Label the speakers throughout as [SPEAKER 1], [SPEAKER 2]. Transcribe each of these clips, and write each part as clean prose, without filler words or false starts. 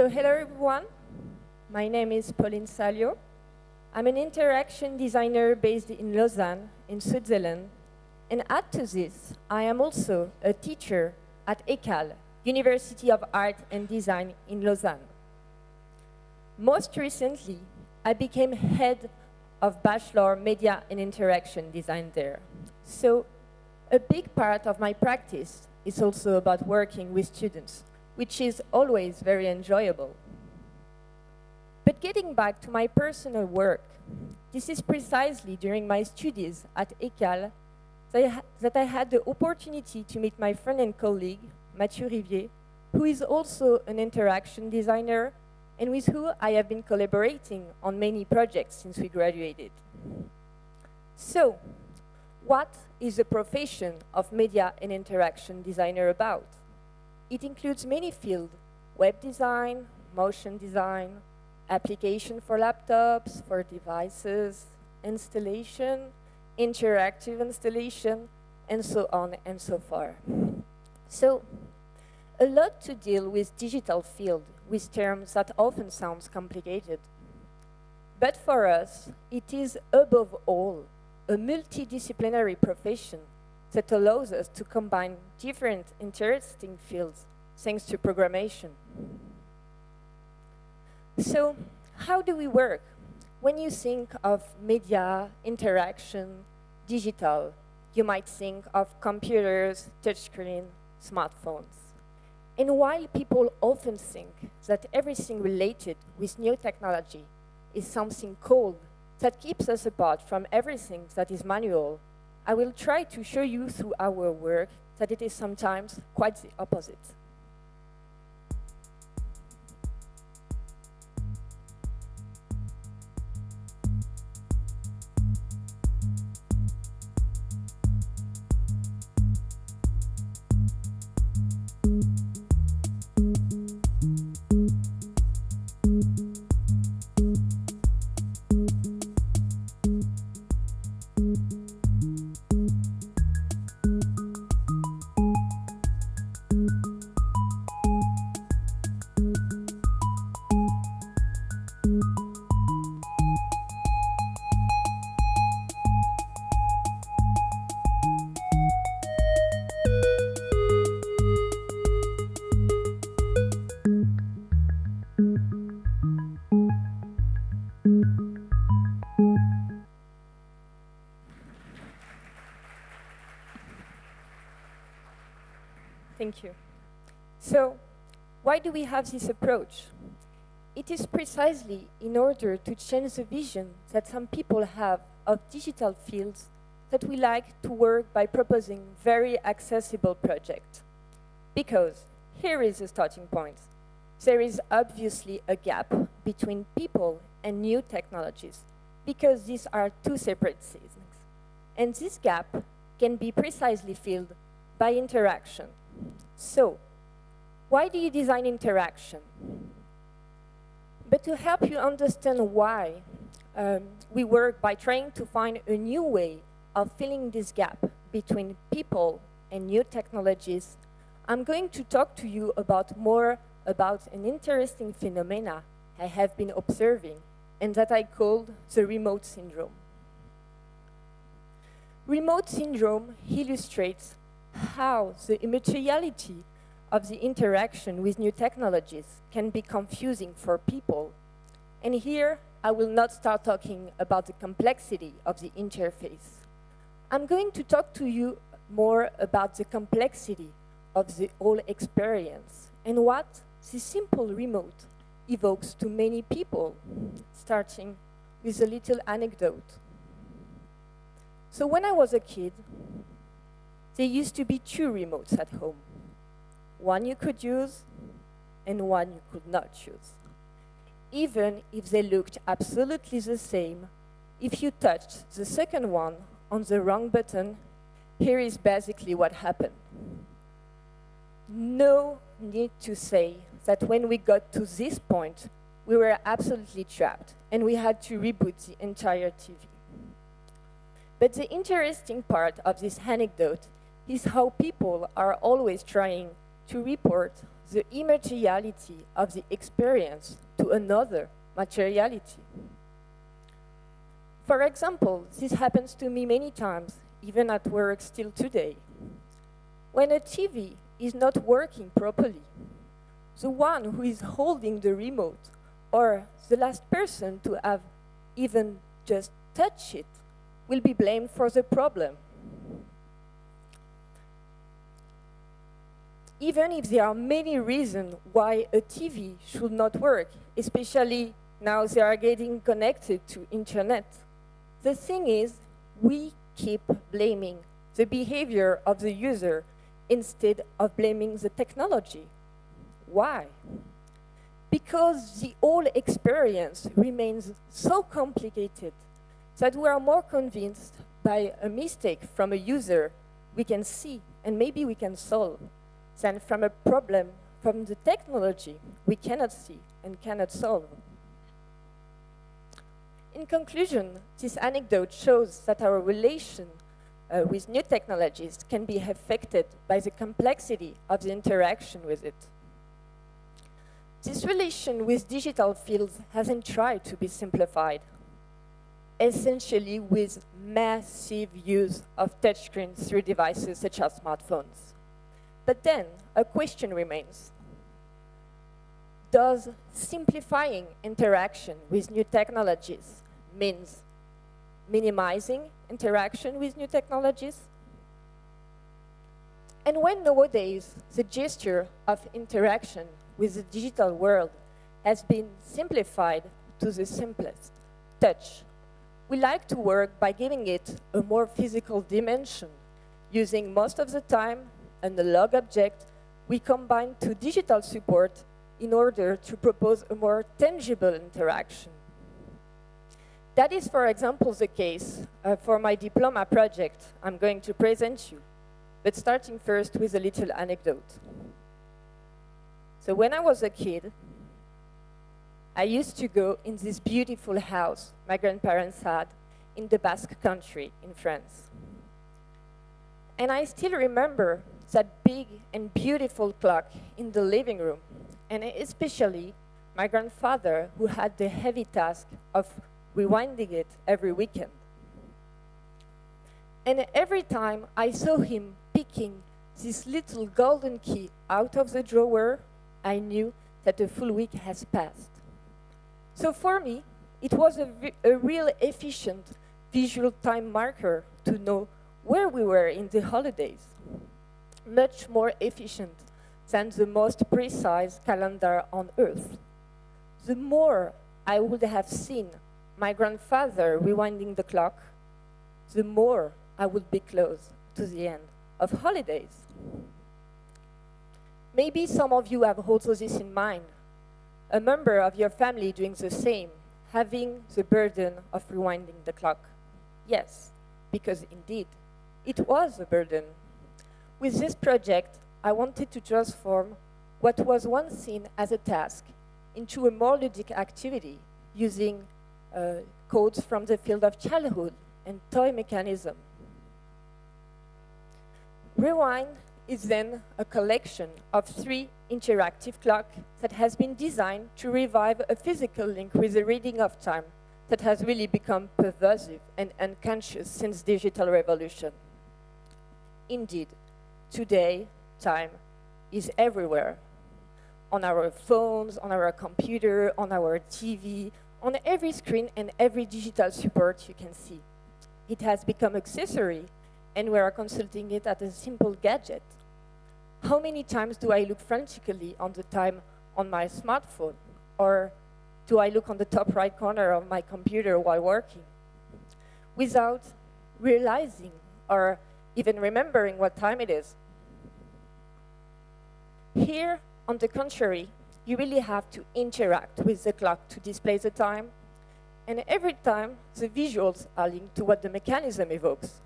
[SPEAKER 1] So hello everyone, my name is Pauline Saglio. I'm an interaction designer based in Lausanne, in Switzerland. And add to this, I am also a teacher at ECAL, University of Art and Design in Lausanne. Most recently, I became head of bachelor media and interaction design there. So a big part of my practice is also about working with students, which is always very enjoyable. But getting back to my personal work, this is precisely during my studies at ECAL that I had the opportunity to meet my friend and colleague, Mathieu Rivier, who is also an interaction designer and with whom I have been collaborating on many projects since we graduated. So, what is the profession of media and interaction designer about? It includes many fields: web design, motion design, application for laptops, for devices, installation, interactive installation, and so on and so forth. So, a lot to deal with digital field, with terms that often sounds complicated. But for us, it is above all a multidisciplinary profession that allows us to combine different interesting fields thanks to programmation. So, how do we work? When you think of media, interaction, digital, you might think of computers, touchscreen, smartphones. And while people often think that everything related with new technology is something cold that keeps us apart from everything that is manual, I will try to show you through our work that it is sometimes quite the opposite. Thank you. So, why do we have this approach? It is precisely in order to change the vision that some people have of digital fields that we like to work by proposing very accessible projects. Because here is the starting point. There is obviously a gap between people and new technologies, because these are two separate things. And this gap can be precisely filled by interaction. So, why do you design interaction? But to help you understand why, we work by trying to find a new way of filling this gap between people and new technologies. I'm going to talk to you more about an interesting phenomena I have been observing and that I called the remote syndrome. Remote syndrome illustrates how the immateriality of the interaction with new technologies can be confusing for people. And here, I will not start talking about the complexity of the interface. I'm going to talk to you more about the complexity of the whole experience and what this simple remote evokes to many people, starting with a little anecdote. So when I was a kid, there used to be two remotes at home. One you could use and one you could not use. Even if they looked absolutely the same, if you touched the second one on the wrong button, here is basically what happened. No need to say that when we got to this point, we were absolutely trapped and we had to reboot the entire TV. But the interesting part of this anecdote is how people are always trying to report the immateriality of the experience to another materiality. For example, this happens to me many times, even at work still today. When a TV is not working properly, the one who is holding the remote or the last person to have even just touched it will be blamed for the problem. Even if there are many reasons why a TV should not work, especially now they are getting connected to internet, the thing is, we keep blaming the behavior of the user instead of blaming the technology. Why? Because the whole experience remains so complicated that we are more convinced by a mistake from a user we can see and maybe we can solve than from a problem from the technology we cannot see and cannot solve. In conclusion, this anecdote shows that our relation with new technologies can be affected by the complexity of the interaction with it. This relation with digital fields hasn't tried to be simplified, essentially with massive use of touchscreens through devices such as smartphones. But then, a question remains. Does simplifying interaction with new technologies means minimizing interaction with new technologies? And when nowadays the gesture of interaction with the digital world has been simplified to the simplest, touch, we like to work by giving it a more physical dimension, using most of the time an analog object we combine to digital support in order to propose a more tangible interaction. That is, for example, the case for my diploma project I'm going to present you, but starting first with a little anecdote. So when I was a kid, I used to go in this beautiful house my grandparents had in the Basque country in France. And I still remember that big and beautiful clock in the living room, and especially my grandfather, who had the heavy task of rewinding it every weekend. And every time I saw him picking this little golden key out of the drawer, I knew that a full week has passed. So for me, it was a real efficient visual time marker to know where we were in the holidays. Much more efficient than the most precise calendar on Earth. The more I would have seen my grandfather rewinding the clock, the more I would be close to the end of holidays. Maybe some of you have also this in mind, a member of your family doing the same, having the burden of rewinding the clock. Yes, because indeed, it was a burden. With this project, I wanted to transform what was once seen as a task into a more ludic activity using codes from the field of childhood and toy mechanism. Rewind is then a collection of 3 interactive clocks that has been designed to revive a physical link with the reading of time that has really become pervasive and unconscious since digital revolution. Indeed, today, time is everywhere. On our phones, on our computer, on our TV, on every screen and every digital support you can see. It has become accessory, and we are consulting it as a simple gadget. How many times do I look frantically on the time on my smartphone? Or do I look on the top right corner of my computer while working? Without realizing or even remembering what time it is. Here, on the contrary, you really have to interact with the clock to display the time, and every time the visuals are linked to what the mechanism evokes.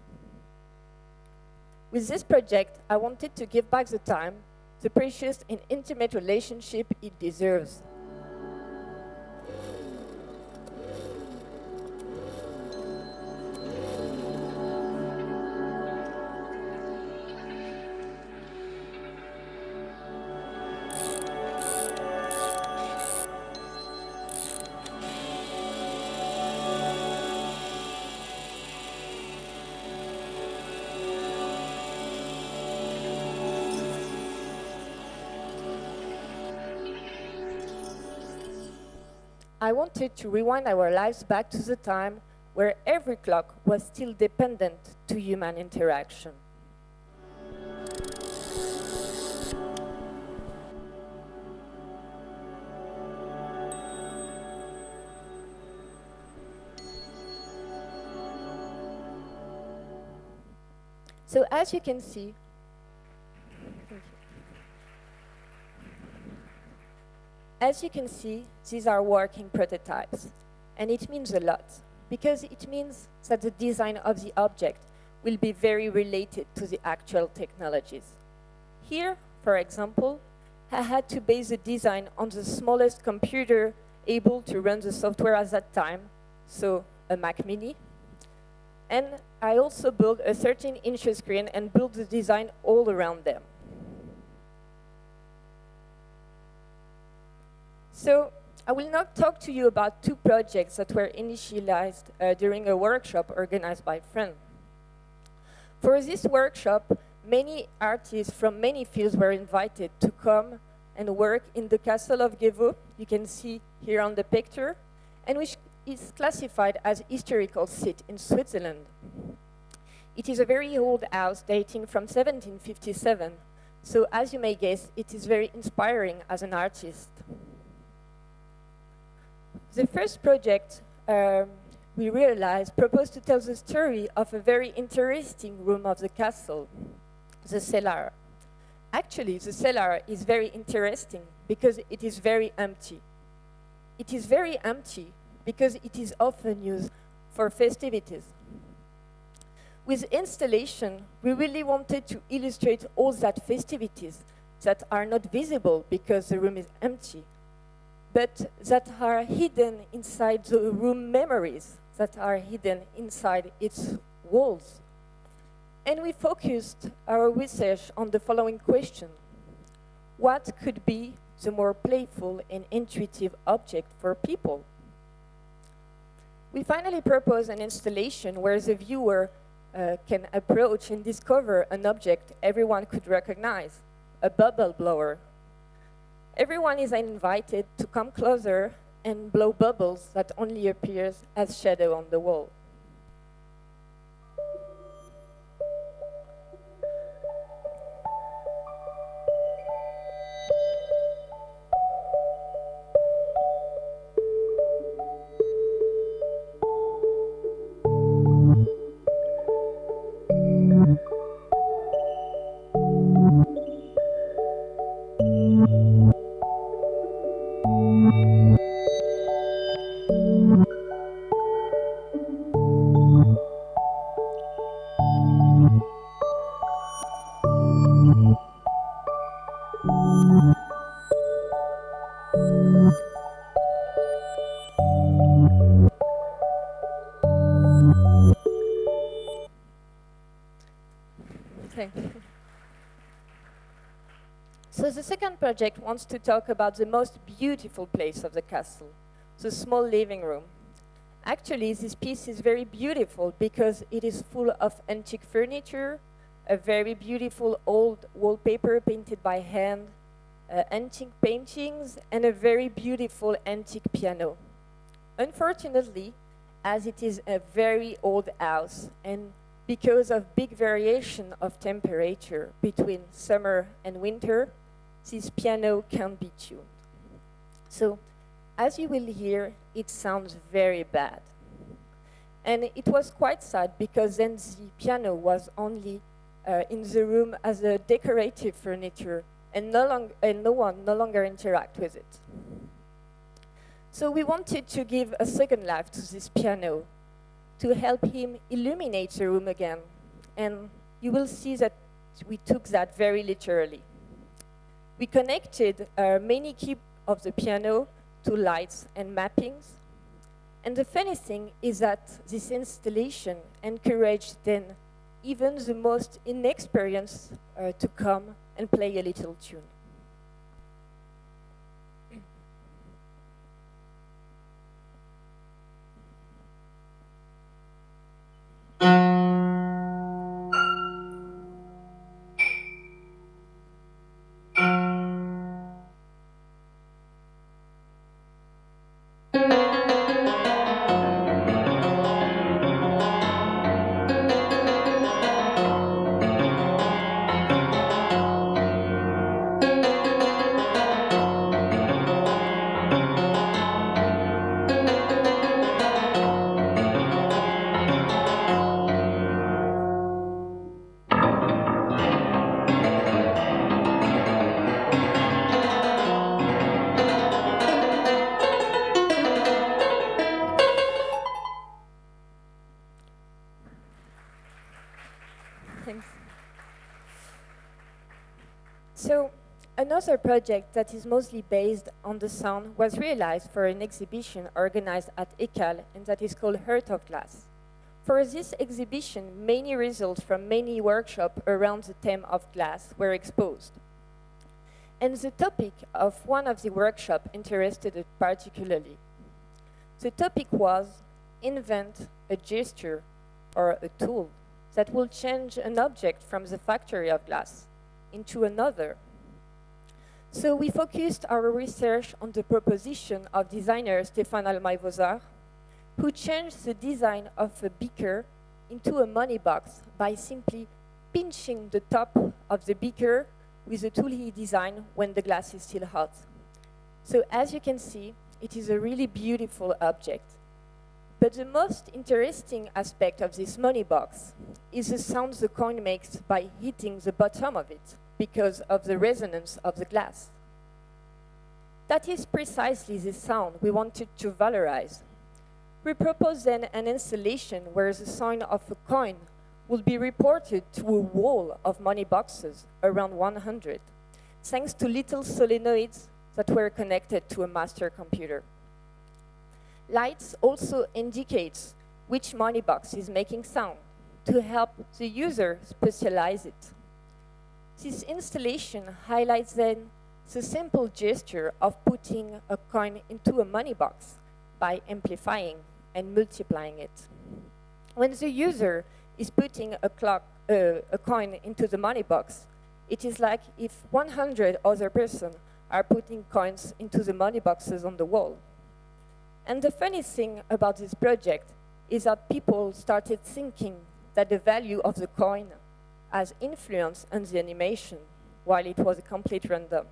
[SPEAKER 1] With this project, I wanted to give back the time, the precious and intimate relationship it deserves. I wanted to rewind our lives back to the time where every clock was still dependent to human interaction. So as you can see, these are working prototypes, and it means a lot, because it means that the design of the object will be very related to the actual technologies. Here, for example, I had to base the design on the smallest computer able to run the software at that time, so a Mac Mini. And I also built a 13-inch screen and built the design all around them. So I will now talk to you about two projects that were initialized during a workshop organized by friends. For this workshop, many artists from many fields were invited to come and work in the castle of Gevaux, you can see here on the picture, and which is classified as historical seat in Switzerland. It is a very old house dating from 1757, so as you may guess, it is very inspiring as an artist. The first project we realized proposed to tell the story of a very interesting room of the castle, the cellar. Actually, the cellar is very interesting because it is very empty. It is very empty because it is often used for festivities. With installation, we really wanted to illustrate all that festivities that are not visible because the room is empty, but that are hidden inside the room memories, that are hidden inside its walls. And we focused our research on the following question. What could be the more playful and intuitive object for people? We finally proposed an installation where the viewer can approach and discover an object everyone could recognize, a bubble blower. Everyone is invited to come closer and blow bubbles that only appears as shadow on the wall. Okay. So the second project wants to talk about the most beautiful place of the castle, the small living room. Actually, this piece is very beautiful because it is full of antique furniture, a very beautiful old wallpaper painted by hand, antique paintings, and a very beautiful antique piano. Unfortunately, as it is a very old house, and because of big variation of temperature between summer and winter, this piano can't be tuned. So, as you will hear, it sounds very bad. And it was quite sad because then the piano was only in the room as a decorative furniture, and no one no longer interact with it. So we wanted to give a second life to this piano, to help him illuminate the room again. And you will see that we took that very literally. We connected many keys of the piano to lights and mappings. And the funny thing is that this installation encouraged then even the most inexperienced to come and play a little tune. Thanks. So, another project that is mostly based on the sound was realized for an exhibition organized at ECAL, and that is called Heart of Glass. For this exhibition, many results from many workshops around the theme of glass were exposed. And the topic of one of the workshops interested us particularly. The topic was invent a gesture or a tool that will change an object from the factory of glass into another. So we focused our research on the proposition of designer Stéphane Almaivozar, who changed the design of a beaker into a money box by simply pinching the top of the beaker with a tool he designed when the glass is still hot. So as you can see, it is a really beautiful object. But the most interesting aspect of this money box is the sound the coin makes by hitting the bottom of it because of the resonance of the glass. That is precisely the sound we wanted to valorize. We proposed then an installation where the sound of a coin would be reported to a wall of money boxes, around 100, thanks to little solenoids that were connected to a master computer. Lights also indicates which money box is making sound to help the user specialize it. This installation highlights then the simple gesture of putting a coin into a money box by amplifying and multiplying it. When the user is putting a coin into the money box, it is like if 100 other persons are putting coins into the money boxes on the wall. And the funny thing about this project is that people started thinking that the value of the coin has influence on the animation, while it was a complete random.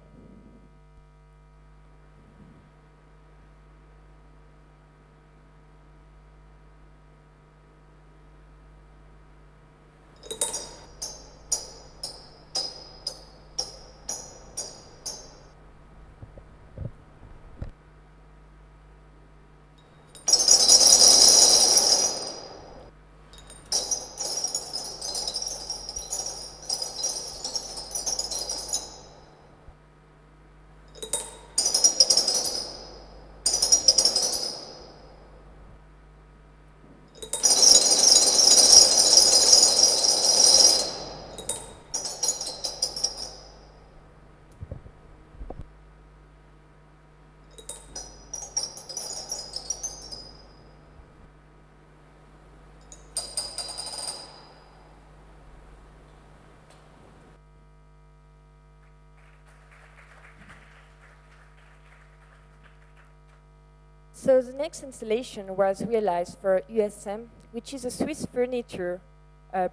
[SPEAKER 1] So the next installation was realized for USM, which is a Swiss furniture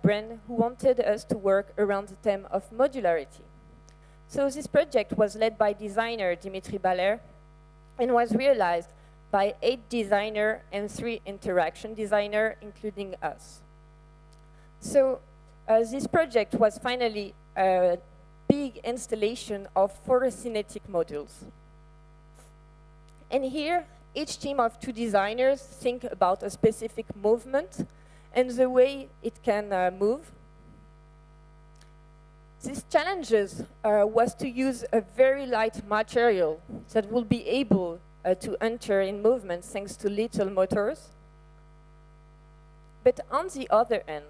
[SPEAKER 1] brand who wanted us to work around the theme of modularity. So this project was led by designer Dimitri Baller and was realized by 8 designers and 3 interaction designers, including us. So this project was finally a big installation of 4 kinetic modules. And here, each team of 2 designers think about a specific movement and the way it can move. These challenges was to use a very light material that will be able to enter in movement thanks to little motors. But on the other hand,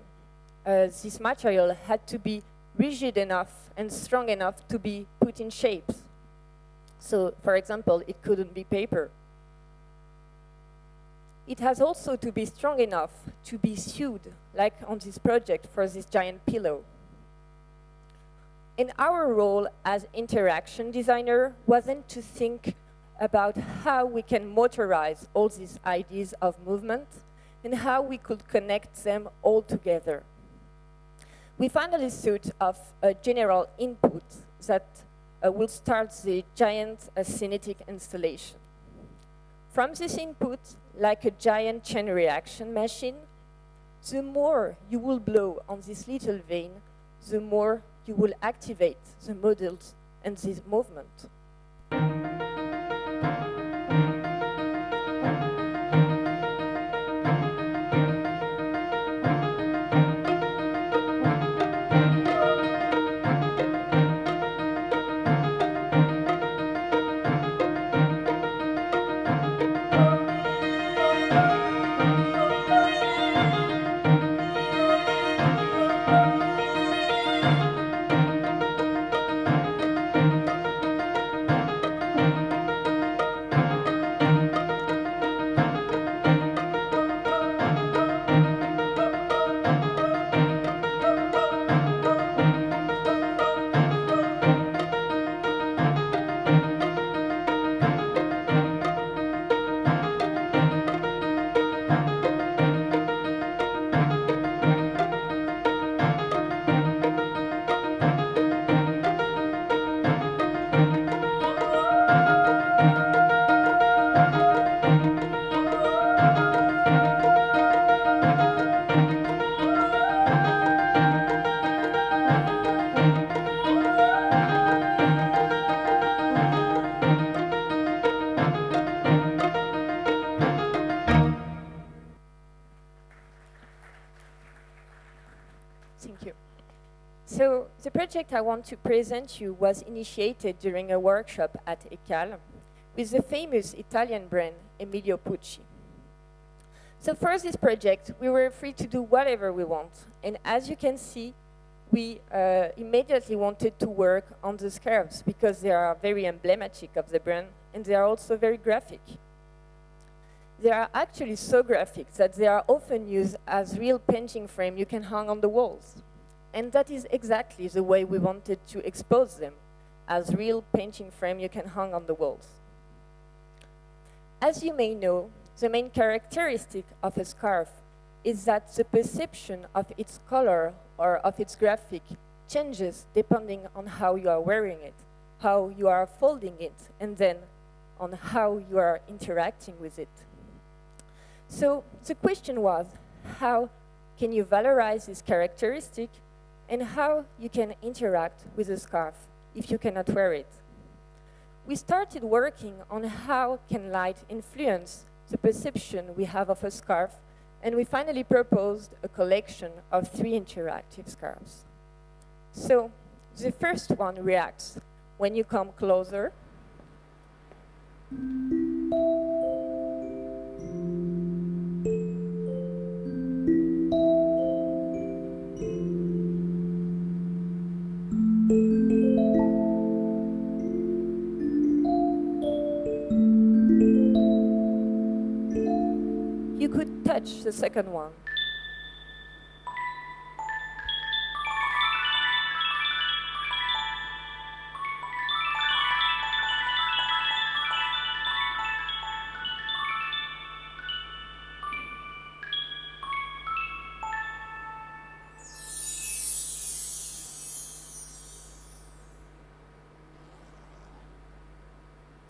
[SPEAKER 1] this material had to be rigid enough and strong enough to be put in shapes. So, for example, it couldn't be paper. It has also to be strong enough to be sewed, like on this project for this giant pillow. And our role as interaction designer wasn't to think about how we can motorize all these ideas of movement and how we could connect them all together. We finally thought of a general input that will start the giant kinetic installation. From this input, like a giant chain reaction machine, the more you will blow on this little vein, the more you will activate the models and this movement. Thank you. So the project I want to present you was initiated during a workshop at ECAL with the famous Italian brand Emilio Pucci. So for this project, we were free to do whatever we want. And as you can see, we immediately wanted to work on the scarves because they are very emblematic of the brand and they are also very graphic. They are actually so graphic that they are often used as real painting frame you can hang on the walls. And that is exactly the way we wanted to expose them, as real painting frame you can hang on the walls. As you may know, the main characteristic of a scarf is that the perception of its color or of its graphic changes depending on how you are wearing it, how you are folding it, and then on how you are interacting with it. So the question was, how can you valorize this characteristic and how you can interact with a scarf if you cannot wear it? We started working on how can light influence the perception we have of a scarf, and we finally proposed a collection of 3 interactive scarves. So the first one reacts when you come closer. You could touch the second one.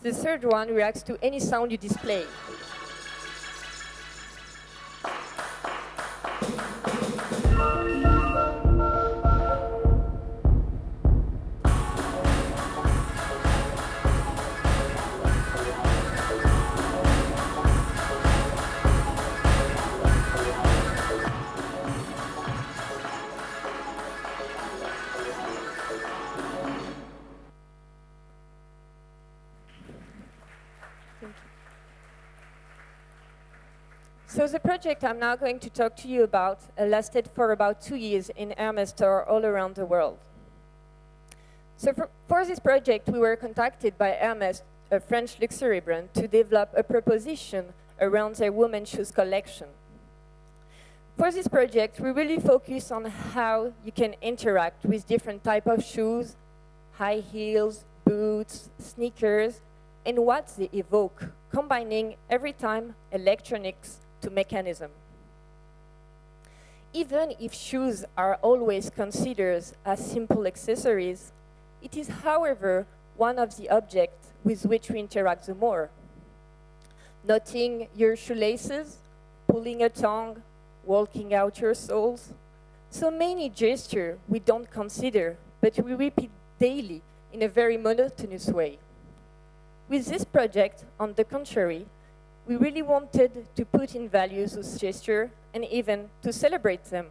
[SPEAKER 1] The third one reacts to any sound you display. So the project I'm now going to talk to you about lasted for about 2 years in Hermès store all around the world. So for this project, we were contacted by Hermès, a French luxury brand, to develop a proposition around their women's shoes collection. For this project, we really focus on how you can interact with different types of shoes, high heels, boots, sneakers, and what they evoke, combining every time electronics to mechanism. Even if shoes are always considered as simple accessories, it is, however, one of the objects with which we interact the more. Knotting your shoelaces, pulling a tongue, walking out your soles. So many gestures we don't consider, but we repeat daily in a very monotonous way. With this project, on the contrary, we really wanted to put in value those gestures and even to celebrate them.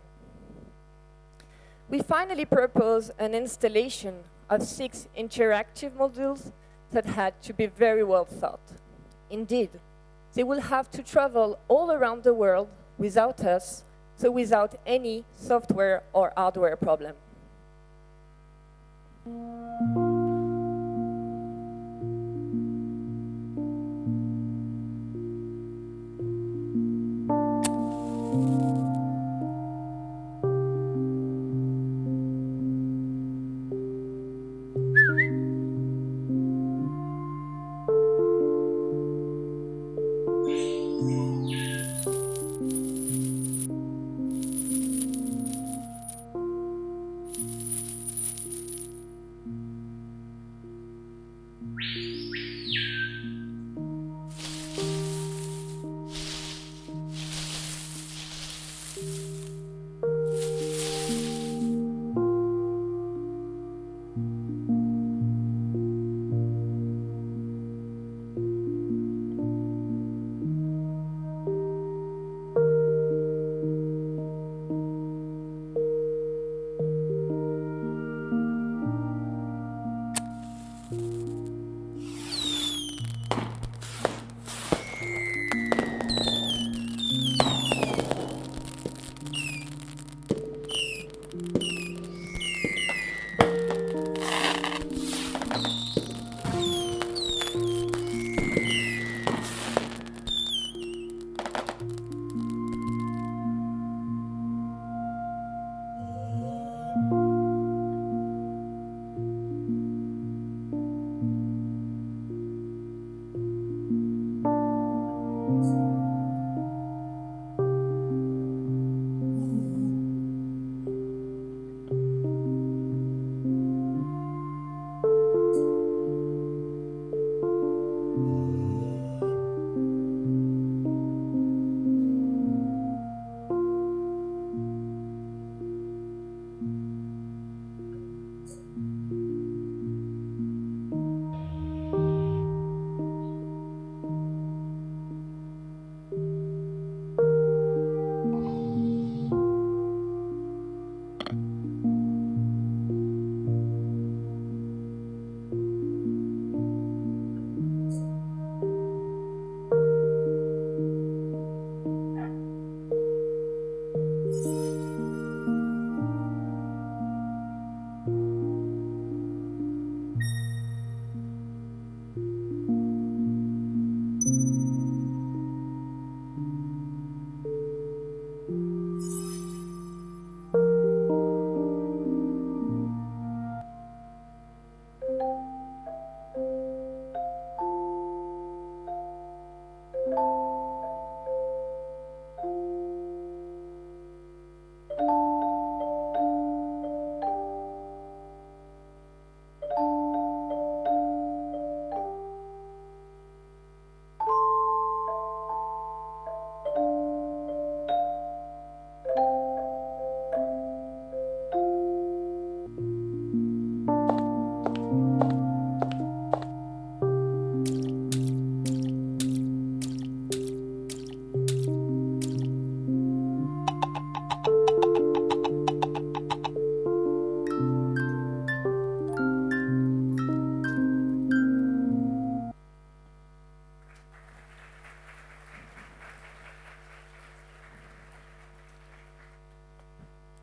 [SPEAKER 1] We finally proposed an installation of 6 interactive modules that had to be very well thought. Indeed, they will have to travel all around the world without us, so without any software or hardware problem.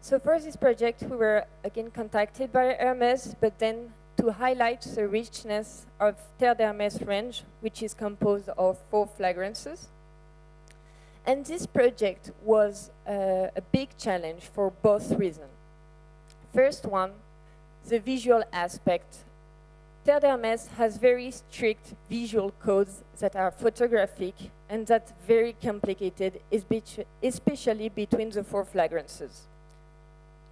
[SPEAKER 1] So for this project, we were again contacted by Hermès, but then to highlight the richness of Terre d'Hermès range, which is composed of 4 fragrances. And this project was a big challenge for both reasons. First one, the visual aspect. Terre d'Hermès has very strict visual codes that are photographic and that very complicated, especially between the 4 fragrances.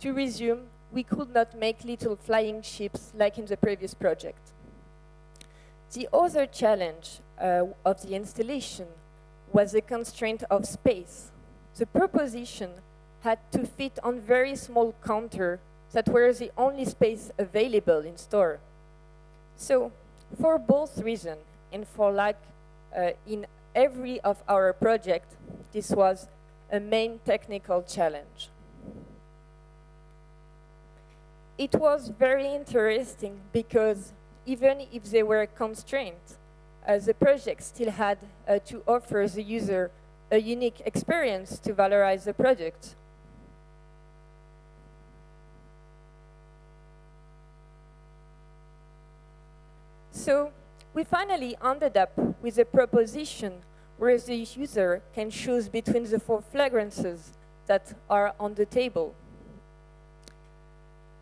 [SPEAKER 1] To resume, we could not make little flying ships like in the previous project. The other challenge of the installation was the constraint of space. The proposition had to fit on very small counters that were the only space available in store. So, for both reasons, and for like in every of our projects, this was a main technical challenge. It was very interesting because even if they were constrained, the project still had to offer the user a unique experience to valorize the product. So we finally ended up with a proposition where the user can choose between the 4 fragrances that are on the table.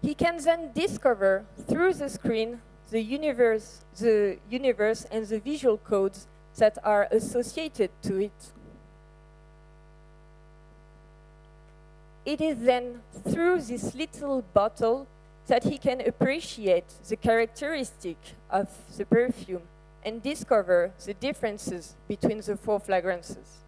[SPEAKER 1] He can then discover through the screen the universe and the visual codes that are associated to it. It is then through this little bottle that he can appreciate the characteristic of the perfume and discover the differences between the 4 fragrances.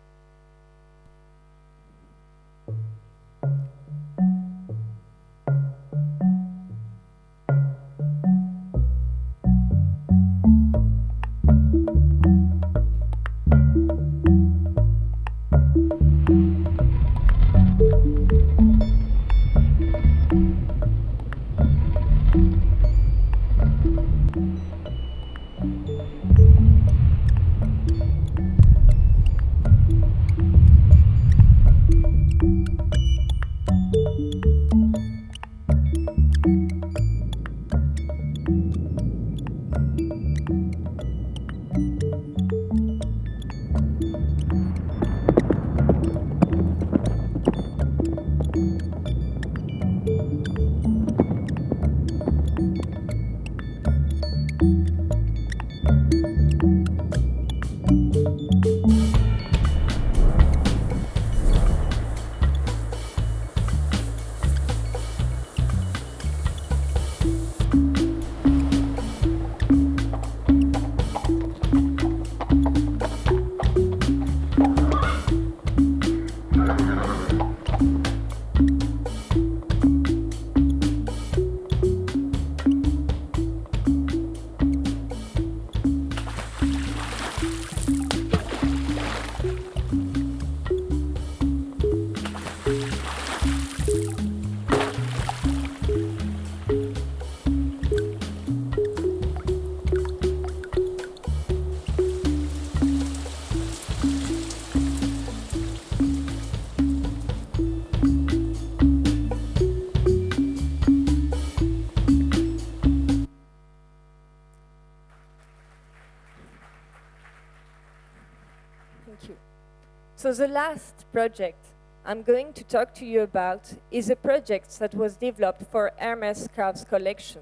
[SPEAKER 1] So the last project I'm going to talk to you about is a project that was developed for Hermès Scarves collection.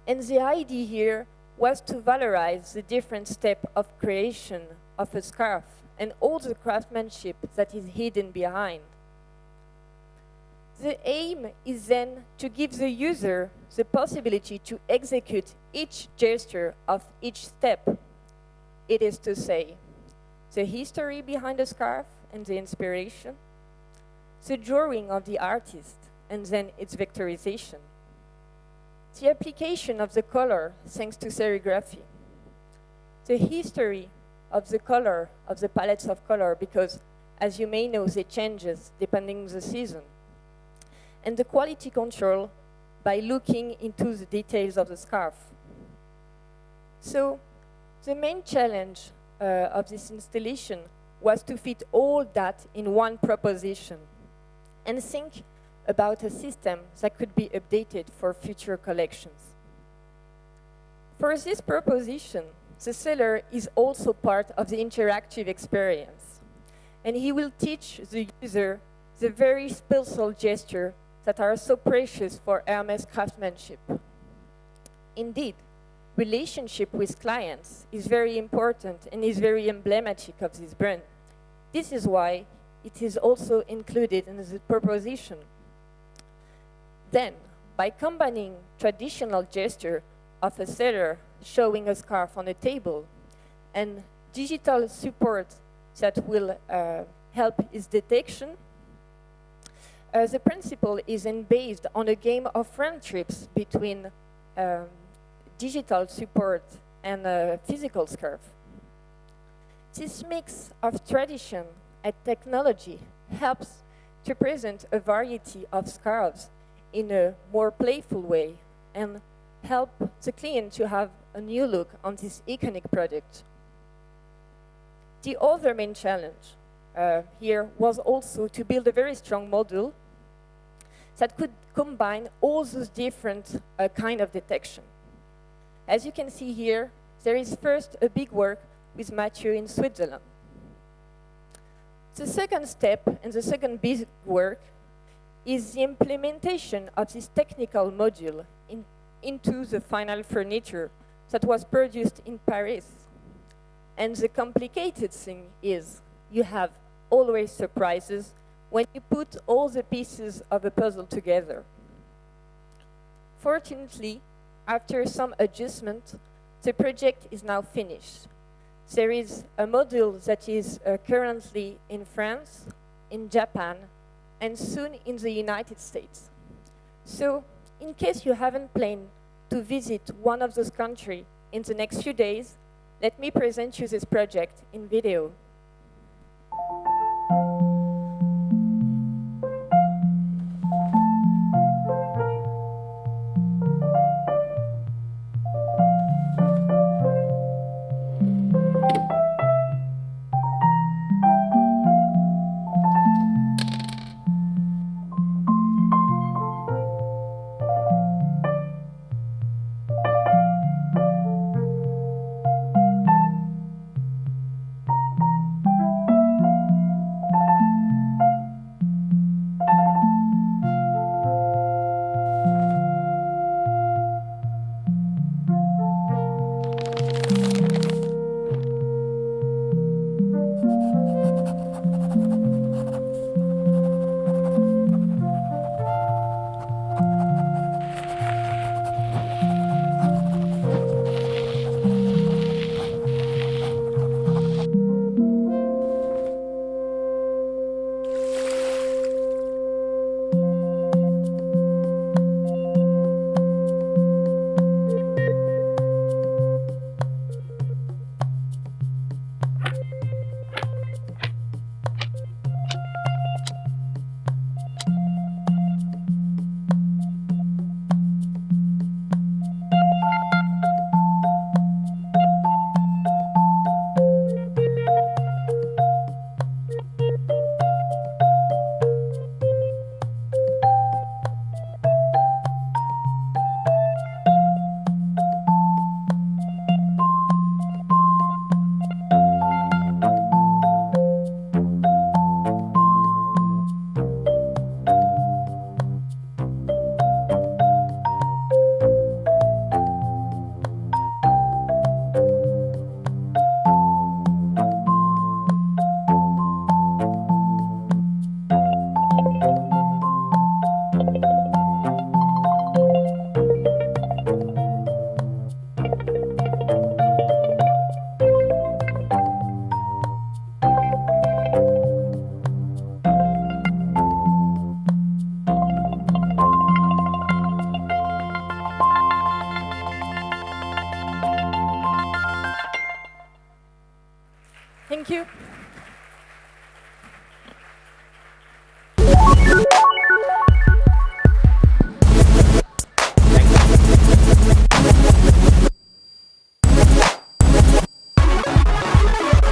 [SPEAKER 1] And the idea here was to valorize the different steps of creation of a scarf and all the craftsmanship that is hidden behind. The aim is then to give the user the possibility to execute each gesture of each step. It is to say, the history behind the scarf and the inspiration, the drawing of the artist and then its vectorization, the application of the color thanks to serigraphy, the history of the color, of the palettes of color, because as you may know, they changes depending on the season, and the quality control by looking into the details of the scarf. So the main challenge of this installation was to fit all that in one proposition and think about a system that could be updated for future collections. For this proposition, the seller is also part of the interactive experience, and he will teach the user the very special gestures that are so precious for Hermès craftsmanship. Indeed, relationship with clients is very important and is very emblematic of this brand. This is why it is also included in the proposition. Then, by combining traditional gesture of a seller showing a scarf on a table and digital support that will help its detection, the principle is then based on a game of friendships between digital support and a physical scarf. This mix of tradition and technology helps to present a variety of scarves in a more playful way and help the client to have a new look on this iconic product. The other main challenge here was also to build a very strong model that could combine all those different kind of detection. As you can see here, there is first a big work with Mathieu in Switzerland. The second step and the second big work is the implementation of this technical module into the final furniture that was produced in Paris. And the complicated thing is you have always surprises when you put all the pieces of a puzzle together. Fortunately, after some adjustment, the project is now finished. There is a module that is currently in France, in Japan, and soon in the United States. So, in case you haven't planned to visit one of those countries in the next few days, let me present you this project in video. Thank you.